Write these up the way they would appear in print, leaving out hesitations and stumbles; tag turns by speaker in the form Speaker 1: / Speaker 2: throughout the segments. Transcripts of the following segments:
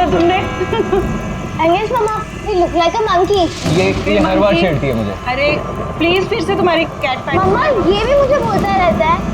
Speaker 1: था तुमने?
Speaker 2: अंगेज मामा, you look like a monkey.
Speaker 3: ये हर बार छेड़ती है मुझे।
Speaker 1: अरे प्लीज फिर से तुम्हारी कैट पैंट।
Speaker 2: मम्मा ये भी मुझे बोलता रहता है।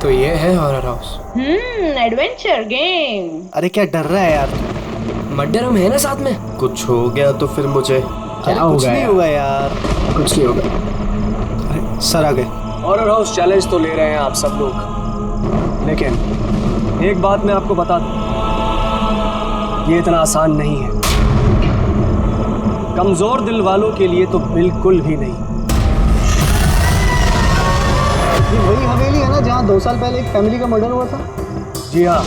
Speaker 4: तो ये है हॉरर हाउस।
Speaker 1: Adventure game.
Speaker 5: अरे क्या डर रहा है यार?
Speaker 4: मर्डर हम है ना साथ में।
Speaker 6: कुछ हो गया तो फिर मुझे
Speaker 5: क्या कुछ नहीं होगा यार,
Speaker 4: कुछ नहीं होगा।
Speaker 5: अरे सर आ गए।
Speaker 6: हॉरर हाउस चैलेंज तो ले रहे हैं आप सब लोग, लेकिन एक बात मैं आपको बता दूं, ये इतना आसान नहीं है। कमजोर दिल वालों के लिए तो बिल्कुल भी नहीं।
Speaker 5: ये वही हवेली है ना जहाँ 2 साल पहले एक फैमिली का मर्डर हुआ था?
Speaker 6: जी हाँ,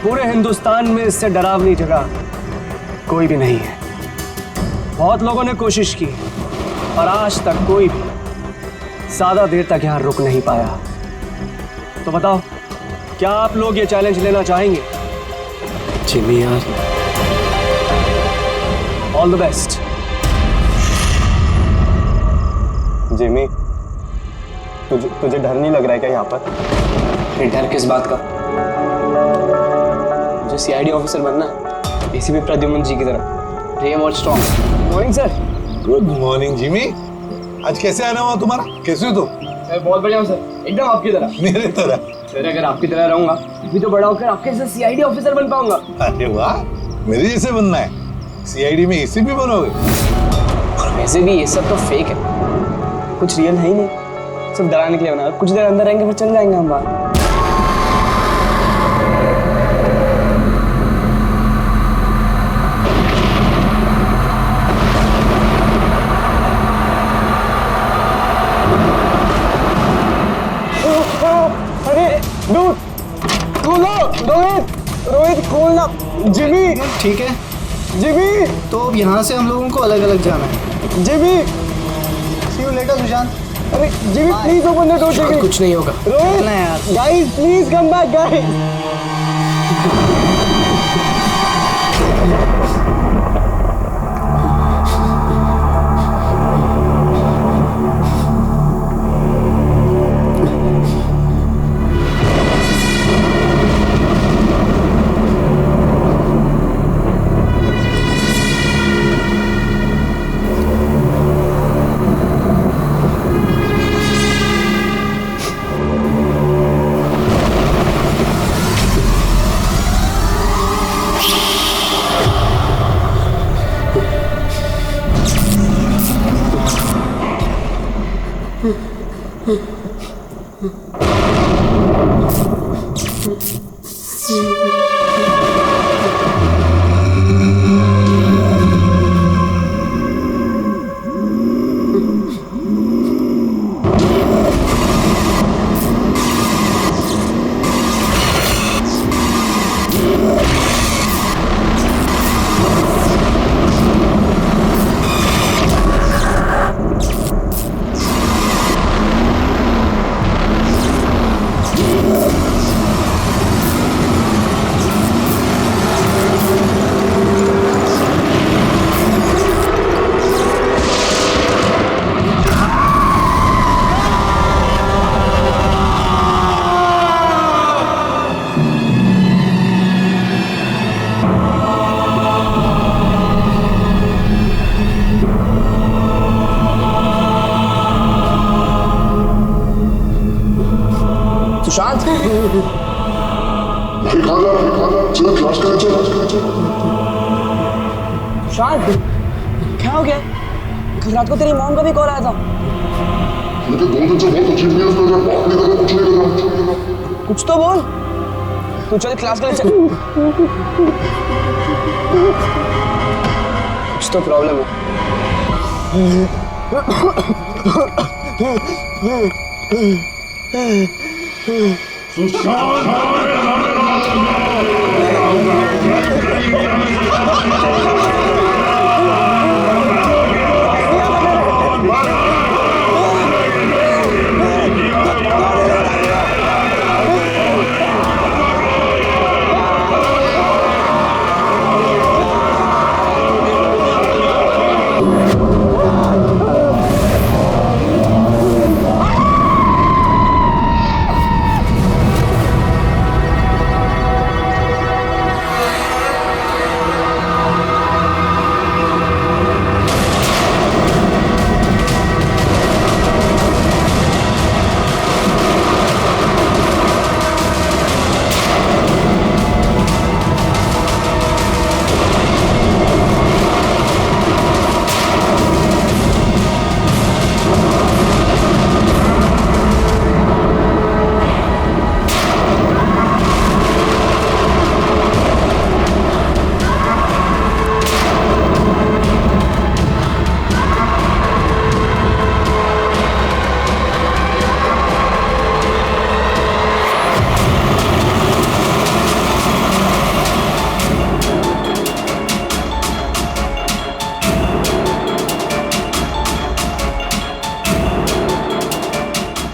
Speaker 6: पूरे हिंदुस्तान में इससे डरावनी जगह कोई भी नहीं है। बहुत लोगों ने कोशिश की पर आज तक कोई भी ज्यादा देर तक यहाँ रुक नहीं पाया। तो बताओ, क्या आप लोग ये चैलेंज लेना चाहेंगे?
Speaker 4: जिमी यार,
Speaker 6: ऑल द बेस्ट।
Speaker 3: जिमी, तुझे डर नहीं लग रहा है क्या यहाँ पर?
Speaker 4: डर किस बात का?
Speaker 3: मुझे सीआईडी ऑफिसर बनना है, एसीपी प्रद्युमन जी की तरह, ब्रेव और strong.
Speaker 6: Morning sir.
Speaker 7: Good morning Jimmy. आज कैसे आना हुआ तुम्हारा? कैसे हो तुम?
Speaker 3: सर बहुत बढ़िया हूँ सर, एकदम आपकी तरह।
Speaker 7: मेरे तरह?
Speaker 3: सर अगर आपकी तरह रहूंगा भी तो बड़ा होकर आपके जैसे सीआईडी ऑफिसर बन पाऊंगा।
Speaker 7: अरे वाह, मेरे जैसे बनना है? सीआईडी में एसीपी बनोगे?
Speaker 3: और वैसे भी ये सब तो फेक है, कुछ रियल है ही नहीं, सिर्फ डराने के लिए बना। कुछ देर अंदर रहेंगे फिर चल जाएंगे हम बाहर।
Speaker 5: रोहित खोलना। जिमी ठीक है। जिमी तो अब यहाँ से हम लोगों को अलग अलग जाना है। Jimmy see you later Sushant. अरे Jimmy please open the door. Jimmy
Speaker 4: कुछ नहीं होगा।
Speaker 5: रोहित ना यार, guys please come back guys.
Speaker 3: शांत, क्या हो गया? कल रात को तेरी मॉम का भी कॉल आया था। कुछ तो बोल। तू चल क्लास के लिए चल। कुछ तो प्रॉब्लम है।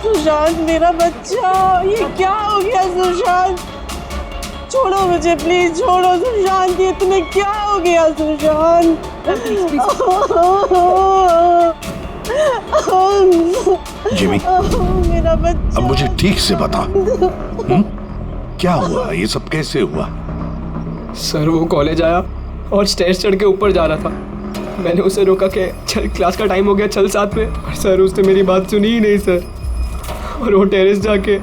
Speaker 1: सुशांत मेरा बच्चा, ये क्या हो गया सुशांत? छोड़ो मुझे प्लीज, छोड़ो सुशांत, ये तुम्हें क्या हो गया सुशांत?
Speaker 7: जिमी,
Speaker 1: मेरा बच्चा,
Speaker 7: अब मुझे ठीक से बता, क्या हुआ? ये सब कैसे हुआ?
Speaker 4: सर वो कॉलेज आया और स्टेज चढ़ के ऊपर जा रहा था। मैंने उसे रोका कि चल क्लास का टाइम हो गया, चल साथ में। और सर उसने मेरी बात सुनी ही नहीं सर। और वो टेरेस जाके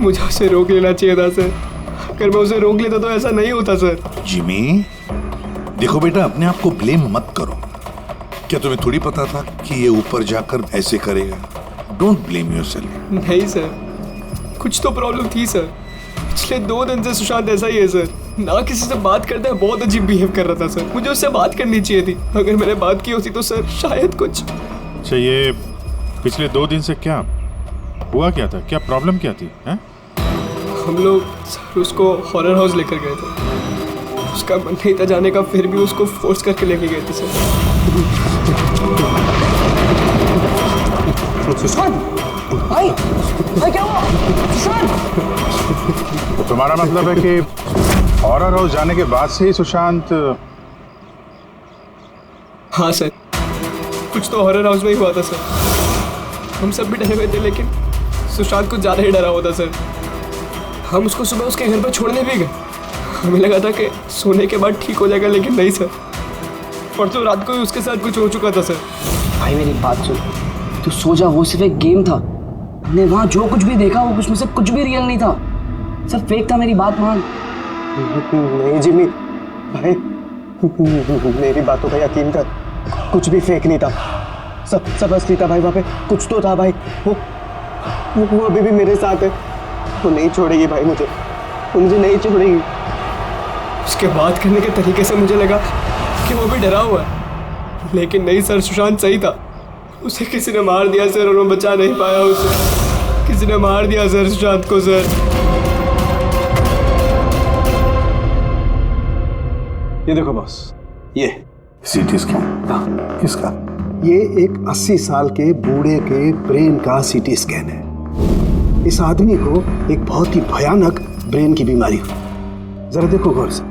Speaker 4: मुझे उसे रोक लेना चाहिए था सर। अगर मैं उसे रोक लेता तो ऐसा नहीं होता सर।
Speaker 7: जिमी, देखो बेटा, अपने आप को ब्लेम मत करो। क्या तुम्हें थोड़ी पता था कि ये ऊपर जाकर ऐसे करेगा? Don't blame yourself.
Speaker 4: नहीं सर, कुछ तो प्रॉब्लम थी सर। पिछले 2 दिन से सुशांत ऐसा ही है सर। ना किसी से बात करता है, बहुत अजीब बिहेव कर रहा था सर। मुझे उससे बात करनी चाहिए थी। अगर मैंने बात की होती तो सर शायद कुछ।
Speaker 8: अच्छा, ये पिछले 2 दिन से क्या हुआ? क्या था? क्या प्रॉब्लम क्या थी? हैं?
Speaker 4: हम लोग सर उसको हॉरर हाउस लेकर गए थे। उसका मन नहीं था जाने का, फिर भी उसको फोर्स करके लेके गए थे सर।
Speaker 3: सुशांत, भाई, भाई क्या हुआ? सुशांत!
Speaker 8: तो तुम्हारा मतलब है कि हॉरर हाउस जाने के बाद से ही सुशांत?
Speaker 4: हाँ सर, कुछ तो हॉरर हाउस में ही हुआ था सर। हम सब भी डरे हुए थे, लेकिन सुशांत कुछ ज़्यादा ही डरा हुआ था सर। हम उसको सुबह उसके घर पर छोड़ने भी गए। हमें लगा था कि सोने के बाद ठीक हो जाएगा, लेकिन नहीं सर। परसों रात को ही उसके साथ कुछ हो चुका था सर।
Speaker 3: भाई मेरी बात सुन, तू सो जा, वो सिर्फ एक गेम था। हमने वहाँ जो कुछ भी देखा वो कुछ में से कुछ भी रियल नहीं था, सब फेक था। मेरी बात मान।
Speaker 5: नहीं जिमी भाई, मेरी बातों का यकीन कर, कुछ भी फेक नहीं था, सब असली था भाई। वहाँ पे कुछ तो था भाई। वो अभी भी मेरे साथ है। वो नहीं छोड़ेगी भाई मुझे, वो मुझे नहीं छोड़ेगी।
Speaker 4: उसके बात करने के तरीके से मुझे लगा कि वो भी डरा हुआ है, लेकिन नहीं सर, सुशांत सही था। उसे किसी ने मार दिया सर, और मैं बचा नहीं पाया उसे। किसी ने मार दिया सर सुशांत को सर।
Speaker 6: ये देखो बॉस, ये
Speaker 7: सीटी स्कैन किसका?
Speaker 9: ये एक 80 साल के बूढ़े के ब्रेन का सीटी स्कैन है। इस आदमी को एक बहुत ही भयानक ब्रेन की बीमारी हुई। जरा देखो गौर से,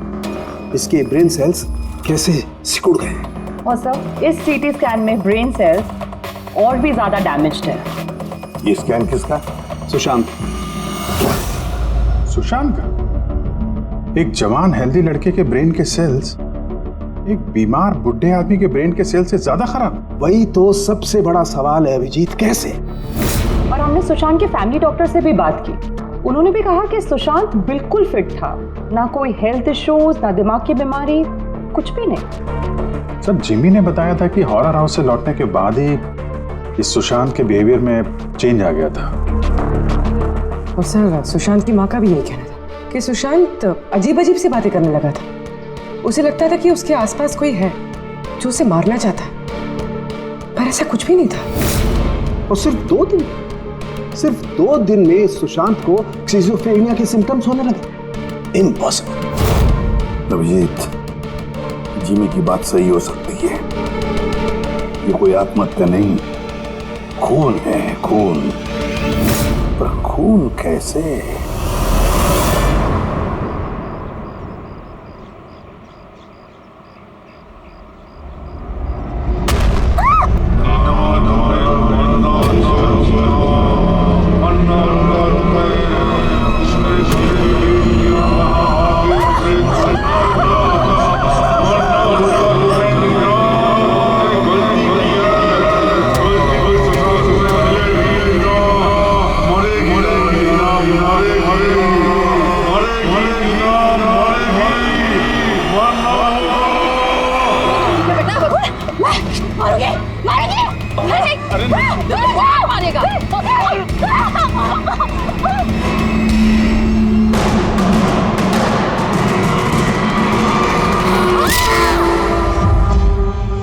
Speaker 9: इसके ब्रेन सेल्स कैसे सिकुड़ गए हैं।
Speaker 1: और सर इस सीटी स्कैन में ब्रेन सेल्स और भी ज्यादा डैमेज्ड है।
Speaker 7: ये स्कैन किसका?
Speaker 9: सुशांत।
Speaker 8: सुशांत का? एक जवान हेल्दी लड़के के ब्रेन के सेल्स एक बीमार बुढ़े आदमी के ब्रेन के सेल से ज्यादा खराब?
Speaker 9: वही तो सबसे बड़ा सवाल है अभिजीत, कैसे?
Speaker 1: और हमने सुशांत के फैमिली डॉक्टर से भी बात की।
Speaker 10: उन्होंने भी कहा कि सुशांत बिल्कुल फिट था, ना कोई हेल्थ इश्यूज, ना दिमाग की बीमारी, कुछ भी नहीं।
Speaker 8: सर जिमी ने बताया था कि हॉरर हाउस से लौटने के बाद ही इस सुशांत के बिहेवियर में चेंज आ गया था।
Speaker 10: और सर सुशांत की माँ का भी यही कहना था कि सुशांत अजीब अजीब सी बातें करने लगा था। उसे लगता था कि उसके आसपास कोई है जो उसे मारना चाहता है, पर ऐसा कुछ भी नहीं था।
Speaker 9: और सिर्फ 2 दिन में सुशांत को स्किज़ोफ्रेनिया के सिम्टम्स होने लगे। इम्पॉसिबल।
Speaker 7: अभिजीत, जिमी की बात सही हो सकती है। ये कोई आत्महत्या नहीं, खून है, खून। पर खून कैसे?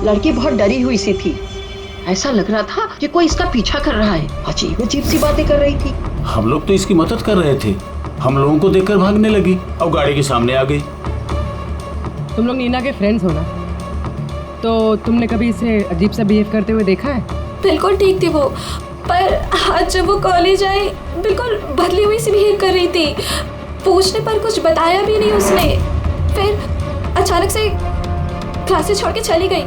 Speaker 11: लड़की बहुत डरी हुई सी थी। ऐसा लग रहा था कि कोई इसका पीछा कर रहा है। अजीब अजीब सी बातें कर रही थी।
Speaker 12: हम लोग तो इसकी मदद कर रहे थे, हम लोगों को देखकर भागने लगी और गाड़ी के सामने आ गई।
Speaker 10: तुम लोग नीना के फ्रेंड्स हो ना, तो तुमने कभी इसे अजीब सा बिहेव करते हुए देखा है?
Speaker 13: बिल्कुल ठीक थी वो, पर आज जब वो कॉलेज आई बिल्कुल बदली हुई सी बिहेव कर रही थी। पूछने पर कुछ बताया भी नहीं उसने, फिर अचानक से क्लासेस छोड़ के चली गई।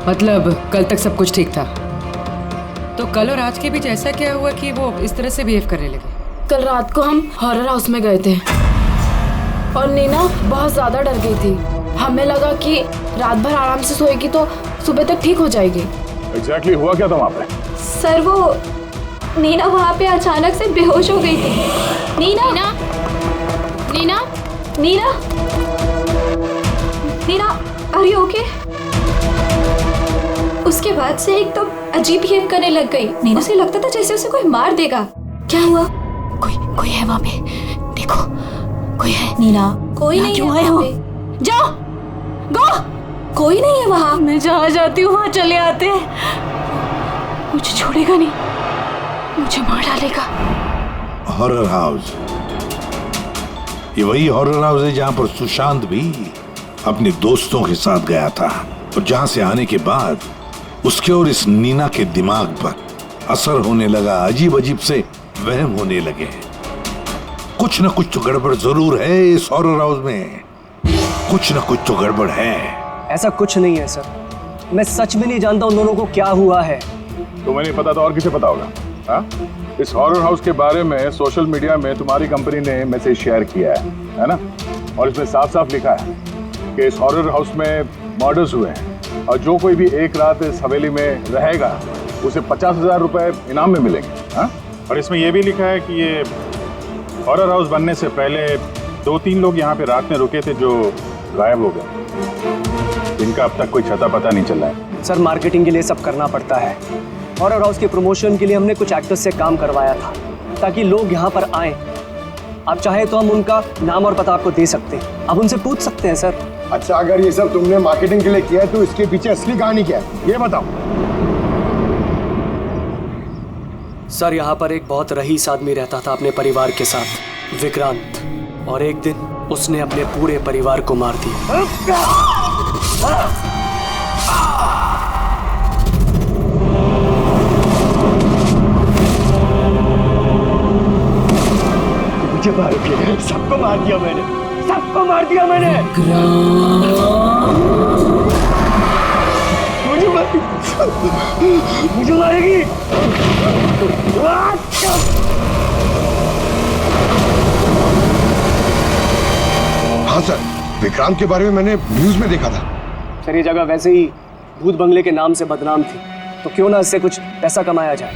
Speaker 10: मतलब कल तक सब कुछ ठीक था, तो कल और आज के बीच ऐसा क्या हुआ कि वो इस तरह से बिहेव करने लगे?
Speaker 13: कल रात को हम हॉरर हाउस में गए थे और नीना बहुत ज्यादा डर गई थी। हमें लगा कि रात भर आराम से सोएगी तो सुबह तक ठीक हो जाएगी।
Speaker 8: एग्जैक्टली हुआ क्या था वहाँ पे?
Speaker 13: सर वो नीना वहाँ पे अचानक से बेहोश हो गई थी। Neena Neena Neena Neena Neena are you okay? उसके बाद से एकदम अजीब बिहेव करने लग गई। नीना से लगता था जैसे उसे कोई मार देगा। क्या हुआ? कोई है वहाँ पे, देखो कोई है। नीना कोई नहीं है वहाँ पे। जाओ गो, कोई नहीं है वहाँ। मैं जहाँ जाती हूँ वहाँ चले आते हैं। मुझे छोड़ेगा नहीं, मुझे मार डालेगा।
Speaker 7: हॉरर हाउस, ये वही हॉरर हाउस है जहाँ पर सुशांत भी अपने दोस्तों के साथ गया था और जहाँ से आने के बाद उसके और इस नीना के दिमाग पर असर होने लगा। अजीब अजीब से वहम होने लगे। कुछ न कुछ तो गड़बड़ जरूर है इस हॉरर हाउस में, कुछ न कुछ तो गड़बड़ है।
Speaker 6: ऐसा कुछ नहीं है सर, मैं सच में नहीं जानता उन दोनों को क्या हुआ है।
Speaker 8: तुम्हें नहीं पता तो और किसे पता होगा? हाँ? इस हॉरर हाउस के बारे में सोशल मीडिया में तुम्हारी कंपनी ने मैसेज शेयर किया है ना? और इसमें साफ साफ लिखा है कि इस हॉरर हाउस में मर्डर्स हुए हैं और जो कोई भी एक रात इस हवेली में रहेगा उसे 50,000 रुपए इनाम में मिलेंगे। हाँ? और इसमें यह भी लिखा है कि ये हॉरर हाउस बनने से पहले 2-3 लोग यहाँ पे रात में रुके थे जो गायब हो गए। इनका अब तक कोई छता पता नहीं चला है।
Speaker 6: सर मार्केटिंग के लिए सब करना पड़ता है। हॉरर हाउस के प्रमोशन के लिए हमने कुछ एक्टर्स से काम करवाया था ताकि लोग यहाँ पर आए। आप चाहे तो हम उनका नाम और पता आपको दे सकते हैं, आप उनसे पूछ सकते हैं सर।
Speaker 9: अच्छा, अगर ये सब तुमने मार्केटिंग के लिए किया है तो इसके पीछे असली कहानी क्या है, ये बताओ।
Speaker 6: सर यहाँ पर एक बहुत रईस आदमी रहता था अपने परिवार के साथ, विक्रांत, और एक दिन उसने अपने पूरे परिवार को मार दिया।
Speaker 9: मुझे मार दिया, सबको मार दिया मैंने, सबको मार दिया मैंने। मुझे मारेगी।
Speaker 14: हाँ सर, विक्रांत के बारे में मैंने न्यूज में देखा था।
Speaker 6: सर ये जगह वैसे ही भूत बंगले के नाम से बदनाम थी, तो क्यों ना इससे कुछ पैसा कमाया जाए।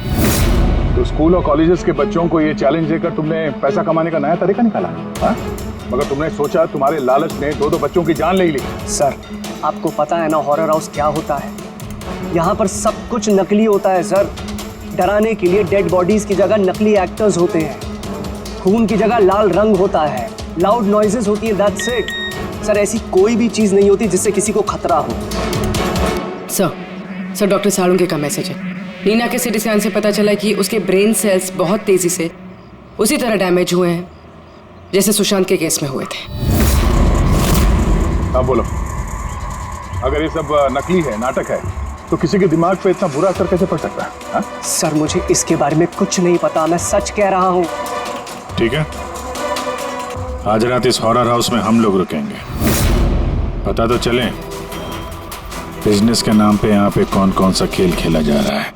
Speaker 8: तो स्कूल और कॉलेजेस के बच्चों को ये चैलेंज देकर तुमने पैसा कमाने का नया तरीका निकाला, हाँ? मगर तुमने सोचा तुम्हारे लालच ने दो बच्चों की जान ले ली।
Speaker 6: सर, आपको पता है ना हॉरर हाउस क्या होता है? यहाँ पर सब कुछ नकली होता है सर। डराने के लिए डेड बॉडीज की जगह नकली एक्टर्स होते हैं, खून की जगह लाल रंग होता है, लाउड नॉइजेस होती है, दैट्स इट। सर, ऐसी कोई भी चीज नहीं होती जिससे किसी को खतरा हो।
Speaker 10: सर डॉक्टर सालुंके का मैसेज है। नीना के सीटी स्कैन से पता चला कि उसके ब्रेन सेल्स बहुत तेजी से उसी तरह डैमेज हुए हैं जैसे सुशांत के केस में हुए थे।
Speaker 8: अब बोलो, अगर ये सब नकली है, नाटक है, तो किसी के दिमाग पे इतना बुरा असर कैसे पड़ सकता है, हा?
Speaker 6: सर, मुझे इसके बारे में कुछ नहीं पता, मैं सच कह रहा हूँ।
Speaker 7: ठीक है, आज रात इस हॉरर हाउस में हम लोग रुकेंगे। पता तो चले बिजनेस के नाम पे यहाँ पे कौन कौन सा खेल खेला जा रहा है।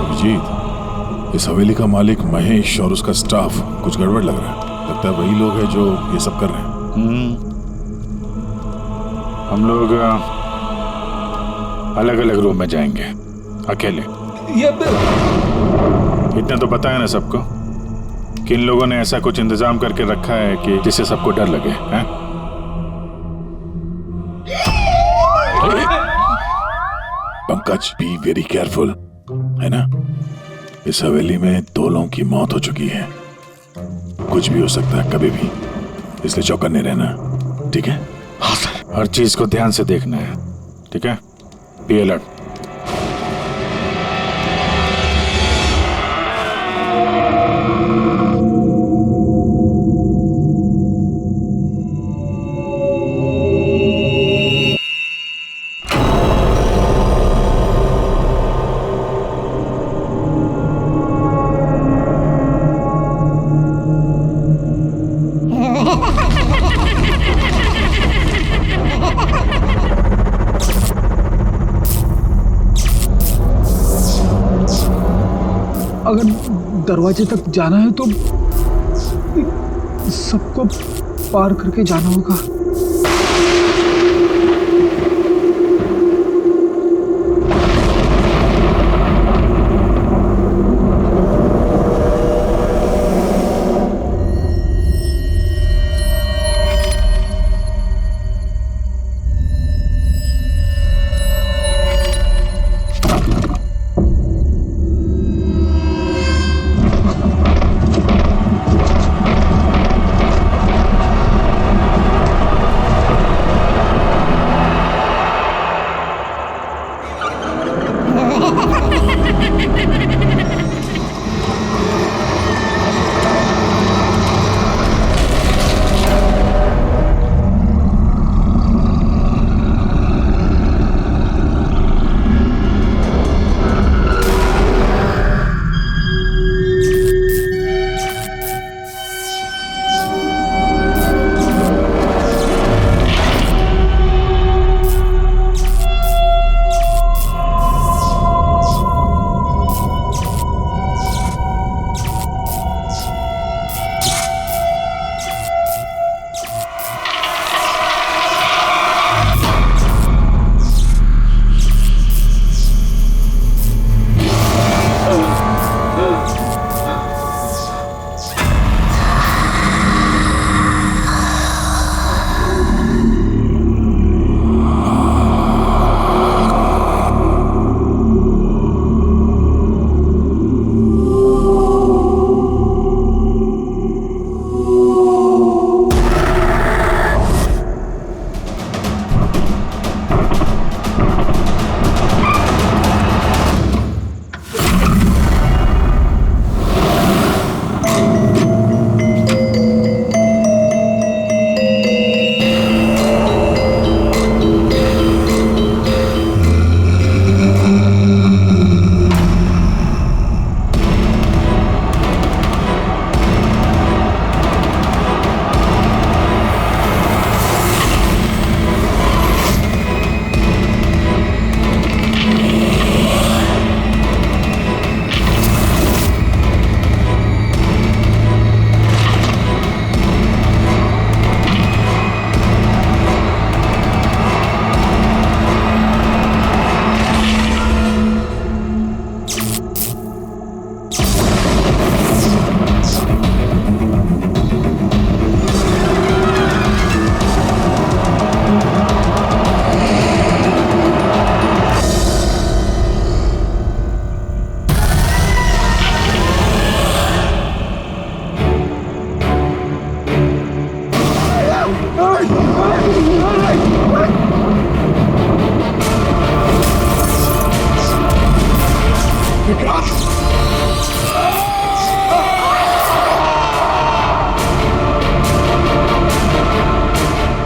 Speaker 7: अभिजीत, इस हवेली का मालिक महेश और उसका स्टाफ कुछ गड़बड़ लग रहा है। लगता है वही लोग हैं जो ये सब कर रहे हैं। हम लोग अलग अलग रूम में जाएंगे, अकेले। इतना तो पता है ना सबको कि इन लोगों ने ऐसा कुछ इंतजाम करके रखा है कि जिससे सबको डर लगे, हैं? पंकज, बी वेरी केयरफुल, है ना? इस हवेली में 2 लोगों की मौत हो चुकी है, कुछ भी हो सकता है कभी भी, इसलिए चौकन्ने रहना, ठीक है? हाँ सर। हर चीज को ध्यान से देखना है, ठीक है? Be alert.
Speaker 15: अगर दरवाजे तक जाना है तो सबको पार करके जाना होगा।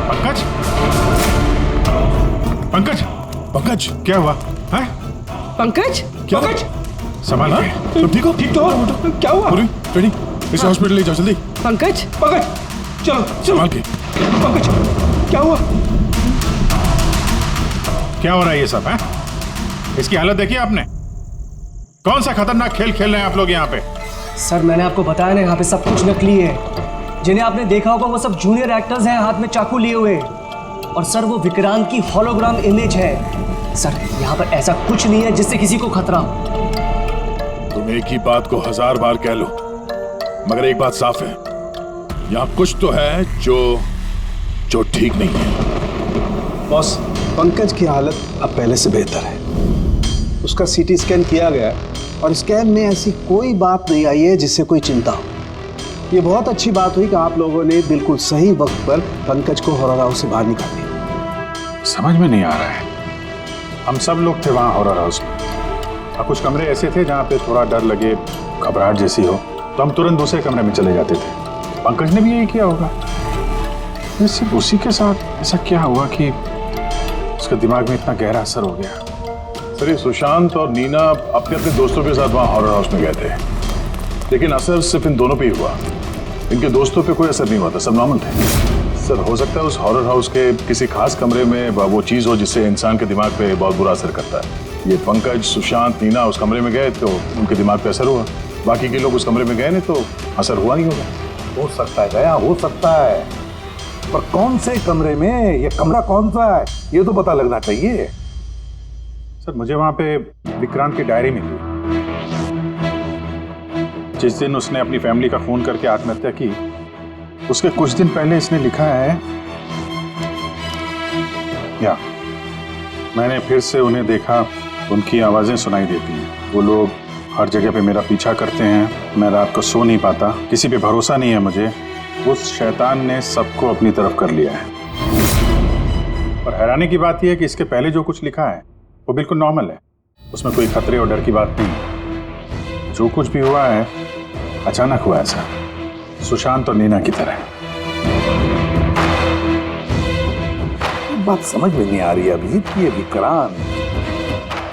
Speaker 8: पंकज, पंकज, पंकज, क्या हुआ है?
Speaker 10: पंकज,
Speaker 8: क्या?
Speaker 10: पंकज,
Speaker 8: संभाल के। तुम ठीक हो?
Speaker 10: ठीक तो हो? क्या हुआ?
Speaker 8: रेडी, इसे हॉस्पिटल ले जाओ जल्दी।
Speaker 10: पंकज, पंकज, चलो चलो।
Speaker 8: संभाल के।
Speaker 10: पंकज, क्या हुआ?
Speaker 8: क्या हो रहा है ये सब? है इसकी हालत देखी आपने? कौन सा खतरनाक खेल खेल रहे हैं आप लोग यहाँ पे?
Speaker 6: सर मैंने आपको बताया ना, यहाँ पे सब कुछ नकली है। जिन्हें आपने देखा होगा वो सब जूनियर एक्टर्स हैं, हाथ में चाकू लिए हुए। और सर वो विक्रांत की होलोग्राम इमेज है। सर यहाँ पर ऐसा कुछ नहीं है जिससे किसी को खतरा हो।
Speaker 8: तुम एक ही बात को 1000 बार कह लो, मगर एक बात साफ है, यहाँ कुछ तो है जो ठीक नहीं है।
Speaker 9: बॉस, पंकज की हालत अब पहले से बेहतर है। उसका सीटी स्कैन किया गया और स्कैन में ऐसी कोई बात नहीं आई है जिससे कोई चिंता हो। ये बहुत अच्छी बात हुई कि आप लोगों ने बिल्कुल सही वक्त पर पंकज को हॉरर हाउस से बाहर निकाल दिया।
Speaker 8: समझ में नहीं आ रहा है, हम सब लोग थे वहाँ हॉरर हाउस में और कुछ कमरे ऐसे थे जहाँ पे थोड़ा डर लगे, घबराहट जैसी हो तो हम तुरंत दूसरे कमरे में चले जाते थे। पंकज ने भी यही किया होगा। सिर्फ उसी के साथ ऐसा क्या हुआ कि उसके दिमाग में इतना गहरा असर हो गया? सर, ये सुशांत और नीना अपने अपने दोस्तों के साथ वहाँ हॉरर हाउस में गए थे, लेकिन असर सिर्फ इन दोनों पे ही हुआ। इनके दोस्तों पे कोई असर नहीं हुआ था, सब नॉर्मल थे। सर, हो सकता है उस हॉरर हाउस के किसी खास कमरे में वो चीज़ हो जिससे इंसान के दिमाग पे बहुत बुरा असर करता है। ये पंकज, सुशांत, नीना उस कमरे में गए तो उनके दिमाग पे असर हुआ, बाकी के लोग उस कमरे में गए नहीं तो असर हुआ नहीं होगा।
Speaker 14: हो सकता है गया, हो सकता है, पर कौन से कमरे में, ये कमरा कौन सा है ये तो पता लगना चाहिए।
Speaker 8: सर, मुझे वहां पे विक्रांत की डायरी मिली। जिस दिन उसने अपनी फैमिली का खून करके आत्महत्या की, उसके कुछ दिन पहले इसने लिखा है, या मैंने फिर से उन्हें देखा, उनकी आवाजें सुनाई देती हैं। वो लोग हर जगह पे मेरा पीछा करते हैं, मैं रात को सो नहीं पाता, किसी पे भरोसा नहीं है मुझे। उस शैतान ने सबको अपनी तरफ कर लिया है। और हैरानी की बात यह है कि इसके पहले जो कुछ लिखा है वो बिल्कुल नॉर्मल है, उसमें कोई खतरे और डर की बात नहीं है। जो कुछ भी हुआ है अचानक हुआ, ऐसा सुशांत और नीना की तरह।
Speaker 14: बात समझ में नहीं आ रही अभी कि ये विक्रांत,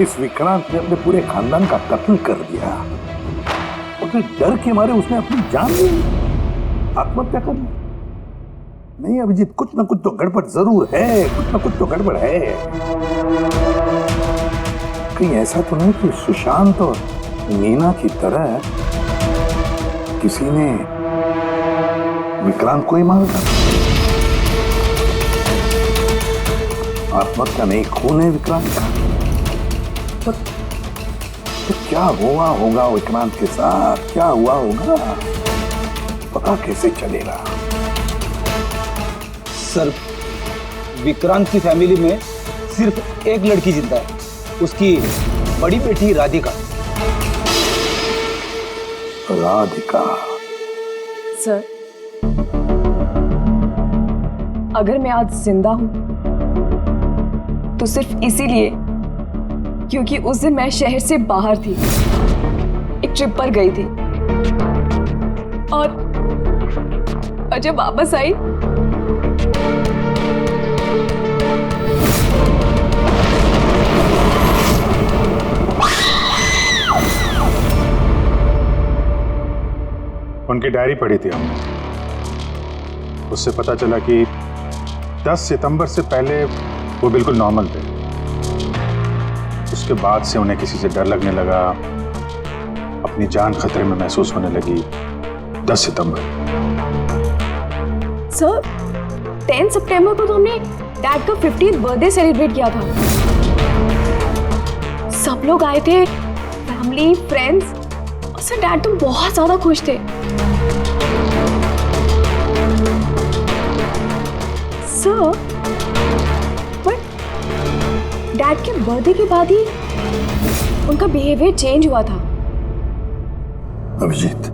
Speaker 14: इस विक्रांत ने अपने पूरे खानदान का कत्ल कर दिया। अपने डर के मारे उसने अपनी जान ली, आत्महत्या कर ली। नहीं अभिजीत, कुछ ना कुछ तो गड़बड़ जरूर है, कुछ ना कुछ तो गड़बड़ है। कहीं ऐसा तो नहीं कि सुशांत और नीना की तरह किसी ने विक्रांत को ही मारा था? आत्महत्या नहीं, खून है विक्रांत का। तो क्या हुआ होगा विक्रांत के साथ, क्या हुआ होगा, पता कैसे चलेगा?
Speaker 16: सर, विक्रांत की फैमिली में सिर्फ एक लड़की जिंदा है, उसकी बड़ी बेटी राधिका।
Speaker 14: राधिका?
Speaker 10: सर, अगर मैं आज जिंदा हूं तो सिर्फ इसीलिए क्योंकि उस दिन मैं शहर से बाहर थी, एक ट्रिप पर गई थी और जब वापस आई
Speaker 8: उनकी डायरी पढ़ी थी हमने, उससे पता चला कि 10 सितंबर से पहले वो बिल्कुल नॉर्मल थे। उसके बाद से उन्हें किसी से डर लगने लगा, अपनी जान खतरे में महसूस होने लगी। 10 सितंबर।
Speaker 10: सर, 10 सितंबर को तो हमने डैड का 50th बर्थडे सेलिब्रेट किया था। सब लोग आए थे, फैमिली, फ्रेंड्स, और सर डैड तो बहुत ज्यादा खुश थे। सर, डैड के बर्थडे के बाद ही उनका बिहेवियर चेंज हुआ था।
Speaker 14: अभिजीत,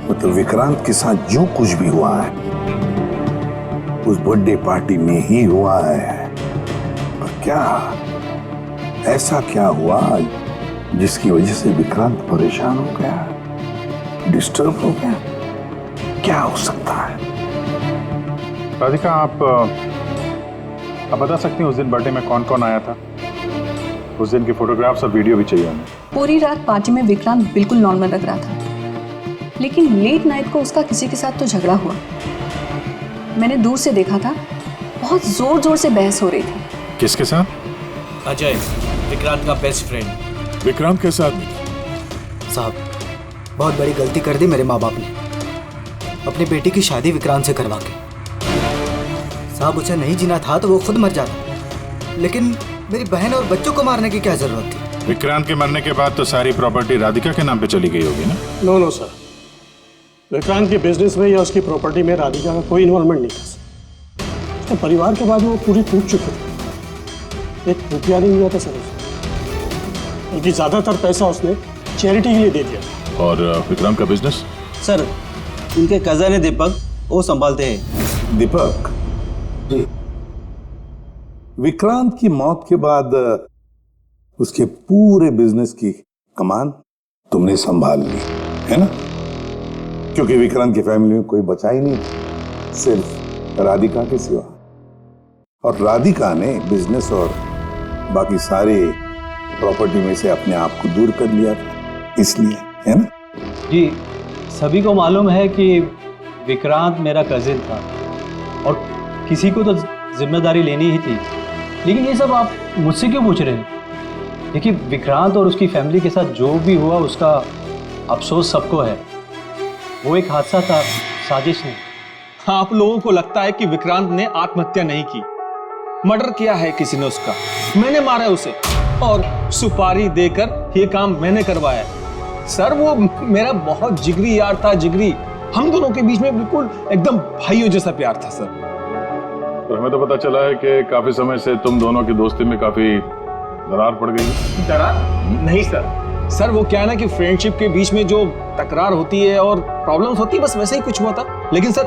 Speaker 14: वो तो विक्रांत के साथ जो कुछ भी हुआ है उस बर्थडे पार्टी में ही हुआ है। पर क्या ऐसा क्या हुआ जिसकी वजह से विक्रांत परेशान हो गया, डिस्टर्ब हो गया? क्या हो सकता है?
Speaker 8: राधिका, आप बता सकती हैं उस दिन बर्थडे में कौन कौन आया था? उस दिन की फोटोग्राफ्स और वीडियो भी चाहिए हमें।
Speaker 17: पूरी रात पार्टी में विक्रांत बिल्कुल नॉर्मल लग रहा था, लेकिन लेट नाइट को उसका किसी के साथ तो झगड़ा हुआ। मैंने दूर से देखा था, बहुत जोर जोर से बहस हो रही थी।
Speaker 8: किसके साथ?
Speaker 18: अजय, विक्रांत का बेस्ट फ्रेंड।
Speaker 8: विक्रांत के साथ भी?
Speaker 18: साहब, बहुत बड़ी गलती कर दी मेरे माँ बाप ने, अपनी बेटी की शादी विक्रांत से करवा के। साहब, उसे नहीं जीना था तो वो खुद मर जाता, लेकिन मेरी बहन और बच्चों को मारने की क्या जरूरत थी?
Speaker 8: विक्रांत के मरने के बाद तो सारी प्रॉपर्टी राधिका के नाम पे चली गई होगी ना?
Speaker 15: नो सर, विक्रांत के बिजनेस में या उसकी प्रॉपर्टी में राधिका का कोई इन्वॉल्वमेंट नहीं था। उसके परिवार के बाद वो पूरी टूट चुकी थी। एक रुपया नहीं मिला था सर उसे, बल्कि ज्यादातर पैसा उसने चैरिटी के लिए दे दिया।
Speaker 8: और विक्रांत का बिजनेस?
Speaker 16: सर, उनके कजन है दीपक, वो संभालते हैं।
Speaker 14: दीपक जी, विक्रांत की मौत के बाद उसके पूरे बिजनेस की कमान तुमने संभाल ली है ना? क्योंकि विक्रांत की फैमिली में कोई बचा ही नहीं, सिर्फ राधिका के सिवा। और राधिका ने बिजनेस और बाकी सारे प्रॉपर्टी में से अपने आप को दूर कर लिया था, इसलिए, है ना?
Speaker 6: जी, सभी को मालूम है कि विक्रांत मेरा कजिन था और किसी को तो जिम्मेदारी लेनी ही थी, लेकिन ये सब आप मुझसे क्यों पूछ रहे हैं? देखिए, विक्रांत और उसकी फैमिली के साथ जो भी हुआ उसका अफसोस सबको है। वो एक हादसा था, साजिश नहीं।
Speaker 16: आप लोगों को लगता है कि विक्रांत ने आत्महत्या नहीं की, मर्डर किया है किसी ने उसका। मैंने मारा है उसे और सुपारी देकर ये काम मैंने करवाया है। सर, वो मेरा बहुत जिगरी यार था, जिगरी। हम दोनों के बीच में बिल्कुल एकदम भाइयों जैसा प्यार था सर।
Speaker 8: तो हमें तो पता चला है कि काफी समय से तुम दोनों की दोस्ती में काफी दरार पड़ गई।
Speaker 16: दरार? नहीं सर, वो क्या है ना कि फ्रेंडशिप के बीच में जो तकरार होती है और प्रॉब्लम्स होती है, बस वैसे ही कुछ हुआ था। लेकिन सर,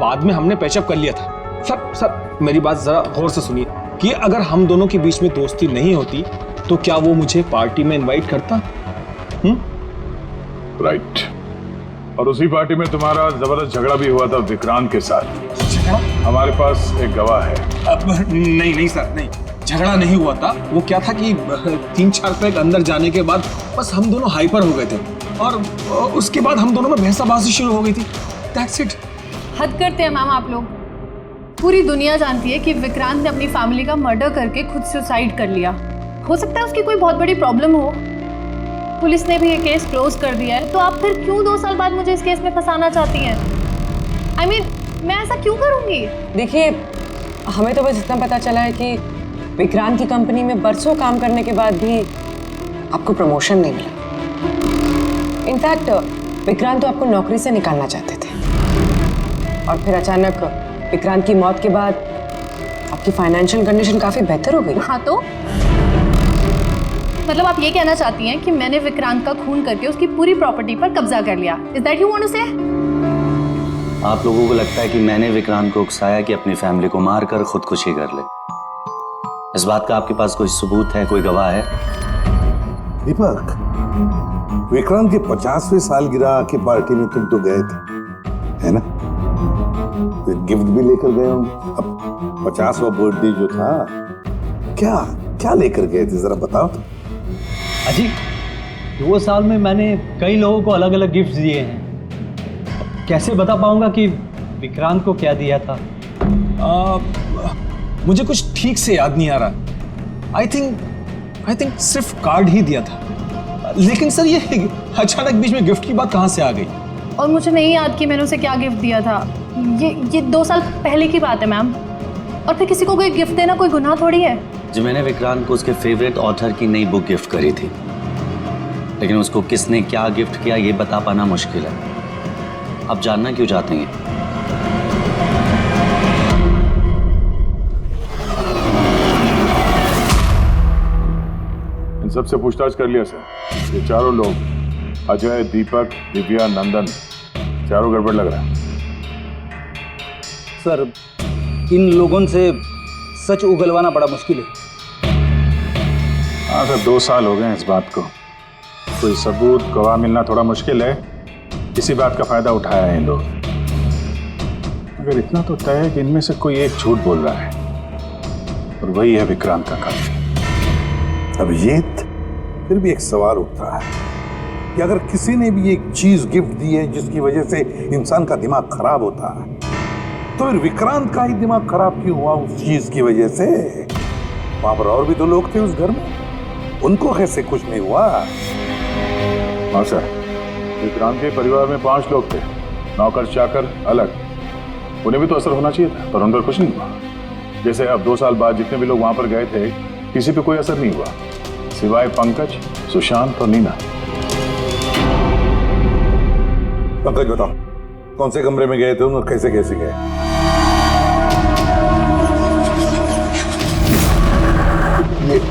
Speaker 16: बाद में हमने पैचअप कर लिया था। सर मेरी बात जरा गौर से सुनिए कि अगर हम दोनों के बीच में दोस्ती नहीं होती तो क्या वो मुझे पार्टी में इनवाइट करता?
Speaker 8: राइट। और उसी पार्टी में तुम्हारा जबरदस्त झगड़ा भी हुआ था विक्रांत के साथ।
Speaker 16: झगड़ा?
Speaker 8: हमारे पास एक गवाह है।
Speaker 16: नहीं सर, नहीं, झगड़ा नहीं हुआ था। वो क्या था कि 3-4 पैक अंदर जाने के बाद बस हम दोनों हाइपर हो गए थे और उसके बाद हम दोनों में बहसाबाजी शुरू हो गई थी। That's it.
Speaker 19: हद करते हैं मैम आप लोग। पूरी दुनिया जानती है कि विक्रांत ने अपनी फैमिली का मर्डर करके खुद सुसाइड कर लिया। हो सकता है उसकी कोई बहुत बड़ी प्रॉब्लम हो। पुलिस ने भी ये केस क्लोज कर दिया है, तो आप फिर क्यों 2 साल बाद मुझे इस केस में फंसाना चाहती हैं? I mean, मैं ऐसा क्यों करूंगी?
Speaker 10: देखिए, हमें तो बस इतना पता चला है कि विक्रांत की कंपनी में बरसों काम करने के बाद भी आपको प्रमोशन नहीं मिला। इनफैक्ट विक्रांत तो आपको नौकरी से निकालना चाहते थे, और फिर अचानक विक्रांत की मौत के बाद आपकी फाइनेंशियल कंडीशन काफी बेहतर हो गई।
Speaker 19: हाँ, तो मतलब आप ये कहना चाहती हैं कि मैंने विक्रांत का खून करके उसकी पूरी प्रॉपर्टी पर कब्जा कर लिया? Is that you want to say?
Speaker 20: आप लोगों को लगता है कि मैंने विक्रांत को उकसाया कि अपनी फैमिली को मारकर खुदकुशी कर ले। इस बात का आपके पास कोई सबूत है, कोई गवाह है?
Speaker 14: दीपक, विक्रांत के 50वें सालगिरह की पार्टी में तुम तो गए थे, है ना? फिर गिफ्ट भी लेकर गए हो। अब 50वां बर्थडे जो था, क्या क्या लेकर गए थे, जरा बताओ तो।
Speaker 6: अजी, 2 साल में मैंने कई लोगों को अलग अलग गिफ्ट दिए हैं। कैसे बता पाऊंगा कि विक्रांत को क्या दिया था?
Speaker 16: मुझे कुछ ठीक से याद नहीं आ रहा। आई थिंक सिर्फ कार्ड ही दिया था। लेकिन सर, ये अचानक बीच में गिफ्ट की बात कहाँ से आ गई?
Speaker 19: और मुझे नहीं याद कि मैंने उसे क्या गिफ्ट दिया था। ये 2 साल पहले की बात है मैम। और फिर किसी को कोई गिफ्ट देना कोई गुनाह थोड़ी है।
Speaker 20: जो मैंने विक्रांत को उसके फेवरेट ऑथर की नई बुक गिफ्ट करी थी, लेकिन उसको किसने क्या गिफ्ट किया ये बता पाना मुश्किल है। आप जानना क्यों चाहते हैं?
Speaker 8: इन सबसे पूछताछ कर लिया सर। ये चारों लोग, अजय, दीपक, दिव्या, नंदन, चारों गड़बड़ लग रहा है।
Speaker 18: सर, इन लोगों से सच उगलवाना बड़ा मुश्किल है।
Speaker 8: हाँ सर, 2 साल हो गए हैं इस बात को। कोई सबूत गवाह मिलना थोड़ा मुश्किल है। इसी बात का फायदा उठाया है इन लोग। मगर इतना तो तय है कि इनमें से कोई एक झूठ बोल रहा है और वही है विक्रांत का कातिल।
Speaker 14: अभिजीत, फिर भी एक सवाल उठता है कि अगर किसी ने भी एक चीज गिफ्ट दी है जिसकी वजह से इंसान का दिमाग खराब होता है, तो फिर विक्रांत का ही दिमाग खराब क्यों हुआ उस चीज की वजह से? वहां पर और भी तो लोग थे उस घर में, उनको कैसे कुछ नहीं हुआ?
Speaker 8: हाँ सर, विक्रांत के परिवार में 5 लोग थे, नौकर चाकर अलग। उन्हें भी तो असर होना चाहिए था, पर उन पर कुछ नहीं हुआ। जैसे अब 2 साल बाद जितने भी लोग वहां पर गए थे, किसी पे कोई असर नहीं हुआ, सिवाय पंकज, सुशांत और नीना।
Speaker 14: पंकज बताओ, कौन से कमरे में गए थे और कैसे कैसे गए?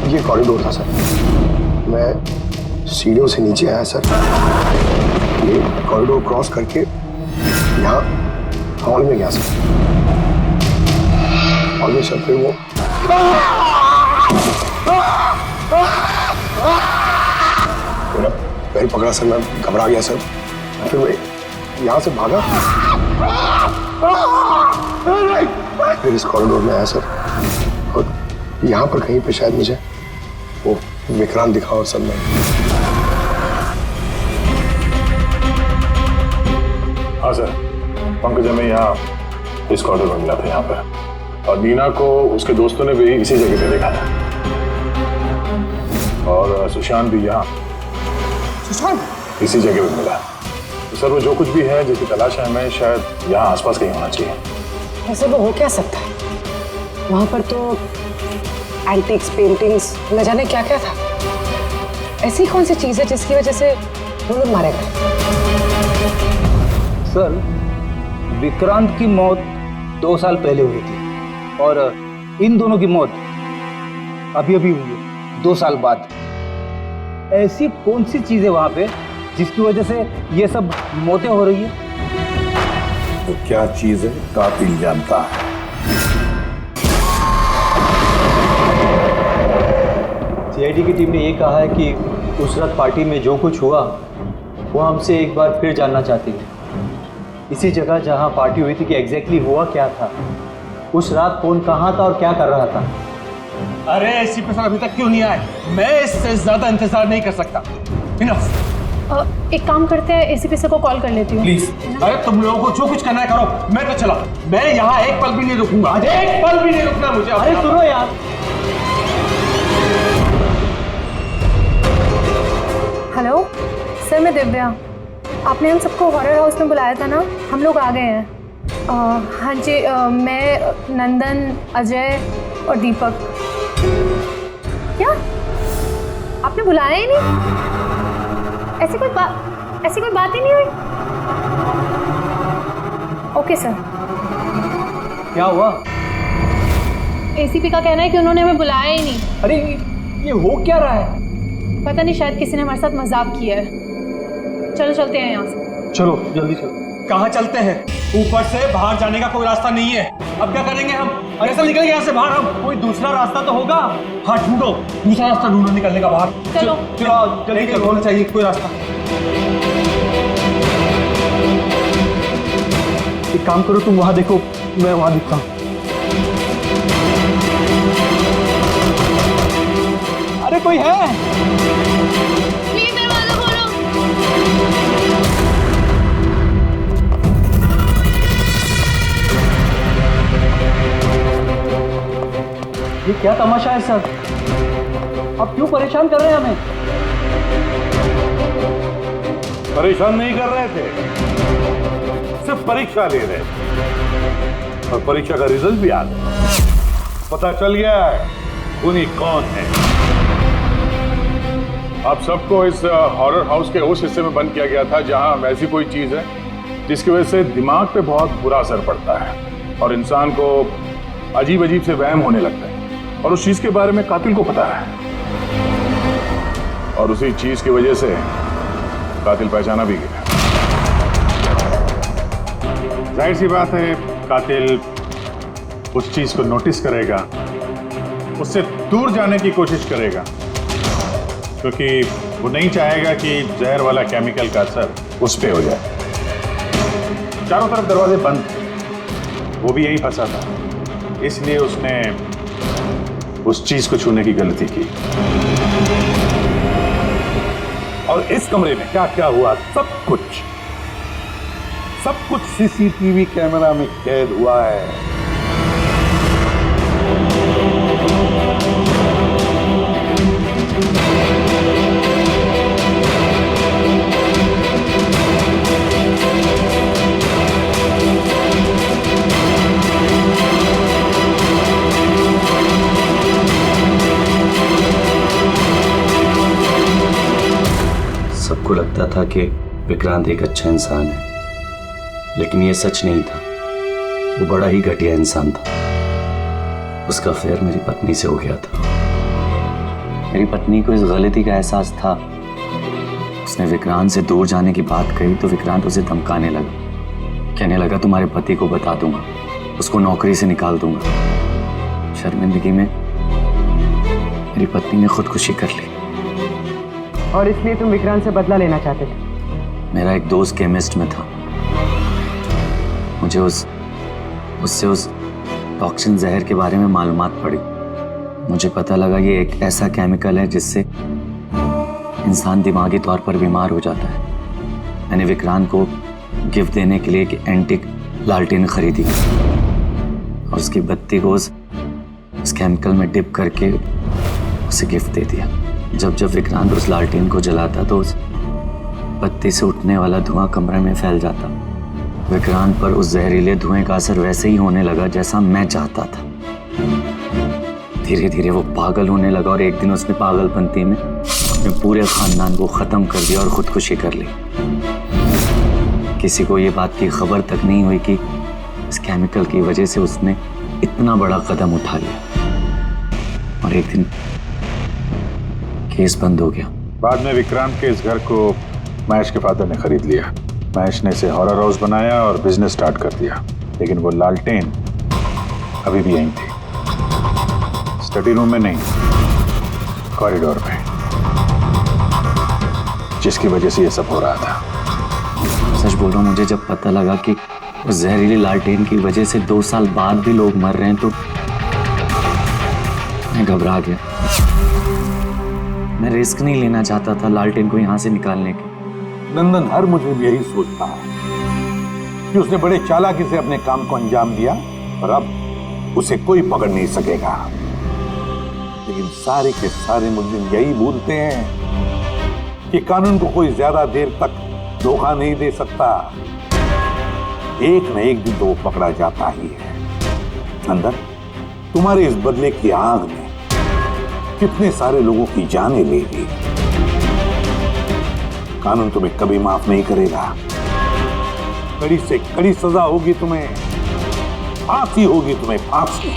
Speaker 9: ये कॉरिडोर था सर। मैं सीढ़ियों से नीचे आया सर। ये कॉरिडोर क्रॉस करके यहाँ हॉल में गया सर। हॉल में सर फिर वो मेरा पैर पकड़ा सर। मैं घबरा गया सर। फिर मैं यहाँ से भागा, फिर इस कॉरिडोर में आया सर और यहाँ पर कहीं पे शायद मुझे वो विक्रांत दिखा और सब में।
Speaker 8: हाँ सर, पंकज हमें यहाँ इस कॉरिडोर में मिला था यहाँ पर, और नीना को उसके दोस्तों ने भी इसी जगह पे देखा था, और सुशांत भी यहाँ इसी जगह पे मिला। तो सर, वो जो कुछ भी है जिसकी तलाश है हमें, शायद यहाँ आसपास कहीं होना चाहिए।
Speaker 10: ऐसे वो हो क्या सकता है? वहां पर तो एंटीक्स, पेंटिंग्स, न जाने क्या क्या था। ऐसी कौन सी चीज है जिसकी वजह से वो लोग मारे गए?
Speaker 18: सर, विक्रांत की मौत 2 साल पहले हुई थी और इन दोनों की मौत अभी अभी हुई है 2 साल बाद। ऐसी कौन सी चीज है वहां पे जिसकी वजह से ये सब मौतें हो रही है?
Speaker 14: तो क्या चीज है कातिल जानता है।
Speaker 18: सीआईडी की टीम ने ये कहा है कि उस रात पार्टी में जो कुछ हुआ वो हमसे एक बार फिर जानना चाहती है। इसी जगह जहां पार्टी हुई थी कि एग्जैक्टली हुआ क्या था, उस रात कौन कहां था और क्या कर रहा था।
Speaker 16: अरे एसीपी सर अभी तक क्यों नहीं आए? मैं इससे ज्यादा इंतजार नहीं कर सकता। इनफ।
Speaker 19: एक काम करते हैं, एसीपी सर को कॉल कर लेती हूँ।
Speaker 16: प्लीज। अरे तुम लोगों को जो कुछ करना है करो, मैं तो चला। मैं यहाँ एक पल भी नहीं रुकूंगा। एक पल भी नहीं रुकना मुझे।
Speaker 18: अरे सुनो यार।
Speaker 19: हेलो सर, मैं दिव्या। आपने हम सबको हॉरर हाउस में बुलाया था ना, हम लोग आ गए हैं। हाँ जी, मैं, नंदन, अजय और दीपक। क्या आपने बुलाया ही नहीं? ऐसी कोई बात ही नहीं हुई? Okay sir.
Speaker 18: क्या हुआ?
Speaker 19: एसीपी का कहना है कि उन्होंने हमें बुलाया ही नहीं।
Speaker 18: अरे ये हो क्या रहा है?
Speaker 19: पता नहीं, शायद किसी ने हमारे साथ मजाक किया है। चलो चलते हैं यहाँ से।
Speaker 16: चलो जल्दी चलो। कहाँ चलते हैं? ऊपर से बाहर जाने का कोई रास्ता नहीं है। अब क्या करेंगे हम? कैसे निकलेंगे यहाँ से बाहर? हम कोई दूसरा रास्ता तो होगा। हाँ ढूंढो, दूसरा रास्ता ढूंढो निकलने का बाहर।
Speaker 19: चलो
Speaker 16: चलो जल्दी होना चाहिए कोई रास्ता। एक काम करो, तुम वहां देखो, मैं वहां दिखता हूँ। अरे कोई है?
Speaker 19: प्लीज दरवाजा खोलो।
Speaker 18: ये क्या तमाशा है सर? अब क्यों परेशान कर रहे हैं हमें?
Speaker 14: परेशान नहीं कर रहे थे, सिर्फ परीक्षा ले रहे थे, और परीक्षा का रिजल्ट भी आ गया। पता चल गया है खूनी कौन है।
Speaker 8: आप सबको इस हॉरर हाउस के उस हिस्से में बंद किया गया था जहां वैसी कोई चीज है जिसकी वजह से दिमाग पे बहुत बुरा असर पड़ता है और इंसान को अजीब अजीब से वहम होने लगता है, और उस चीज के बारे में कातिल को पता है, और उसी चीज की वजह से कातिल पहचाना भी गया। जाहिर सी बात है कातिल उस चीज को नोटिस करेगा, उससे दूर जाने की कोशिश करेगा, क्योंकि वो नहीं चाहेगा कि जहर वाला केमिकल का असर उस पे हो जाए। चारों तरफ दरवाजे बंद थे, वो भी यहीं फंसा था, इसलिए उसने उस चीज को छूने की गलती की।
Speaker 14: और इस कमरे में क्या क्या हुआ सब कुछ सीसीटीवी कैमरा में कैद हुआ है।
Speaker 20: सबको लगता था कि विक्रांत एक अच्छा इंसान है, लेकिन ये सच नहीं था। वो बड़ा ही घटिया इंसान था। उसका अफेयर मेरी पत्नी से हो गया था। मेरी पत्नी को इस गलती का एहसास था। उसने विक्रांत से दूर जाने की बात कही तो विक्रांत उसे धमकाने लगा, कहने लगा तुम्हारे पति को बता दूंगा, उसको नौकरी से निकाल दूंगा। शर्मिंदगी में मेरी पत्नी ने खुदकुशी कर ली।
Speaker 10: और इसलिए तुम विक्रांत से बदला लेना चाहते थे?
Speaker 20: मेरा एक दोस्त केमिस्ट में था। मुझे उससे उस टॉक्सिन जहर के बारे में मालूमात पड़ी। मुझे पता लगा ये एक ऐसा केमिकल है जिससे इंसान दिमागी तौर पर बीमार हो जाता है। मैंने विक्रांत को गिफ्ट देने के लिए एक एंटीक लालटेन खरीदी और उसकी बत्ती को उस केमिकल में डिप करके उसे गिफ्ट दे दिया। जब विक्रांत उस लालटेन को जलाता तो उस बत्ती से उठने वाला धुआं कमरे में फैल जाता। विक्रांत पर उस जहरीले धुएं का असर वैसे ही होने लगा जैसा मैं चाहता था। धीरे धीरे वो पागल होने लगा और एक दिन उसने पागलपंती में अपने पूरे खानदान को खत्म कर दिया और खुदकुशी कर ली। किसी को ये बात की खबर तक नहीं हुई कि इस केमिकल की वजह से उसने इतना बड़ा कदम उठा लिया। और एक दिन केस बंद हो गया।
Speaker 8: बाद में विक्रांत के इस घर को महेश के फादर ने खरीद लिया। महेश ने इसे हॉरर हाउस बनाया और बिजनेस स्टार्ट कर दिया, लेकिन वो लालटेन अभी भी यहीं थी। स्टडी रूम में नहीं, कॉरिडोर में, जिसकी वजह से ये सब हो रहा था।
Speaker 20: सच बोल रहा हूँ, मुझे जब पता लगा कि उस जहरीली लालटेन की वजह से 2 साल बाद भी लोग मर रहे हैं तो मैं घबरा गया। मैं रिस्क नहीं लेना चाहता था लालटेन को यहाँ से निकालने की।
Speaker 14: नंदन हर मुझे भी यही सोचता है कि उसने बड़े चालाकी से अपने काम को अंजाम दिया और अब उसे कोई पकड़ नहीं सकेगा। लेकिन सारे के सारे मुजरिम यही भूलते हैं कि कानून को कोई ज्यादा देर तक धोखा नहीं दे सकता। एक न एक दिन तो वो पकड़ा जाता ही है। नंदन, तुम्हारे इस बदले की आग में कितने सारे लोगों की जानें ले ली। कानून तुम्हें कभी माफ नहीं करेगा। कड़ी से कड़ी सजा होगी तुम्हें, फांसी होगी तुम्हें, फांसी।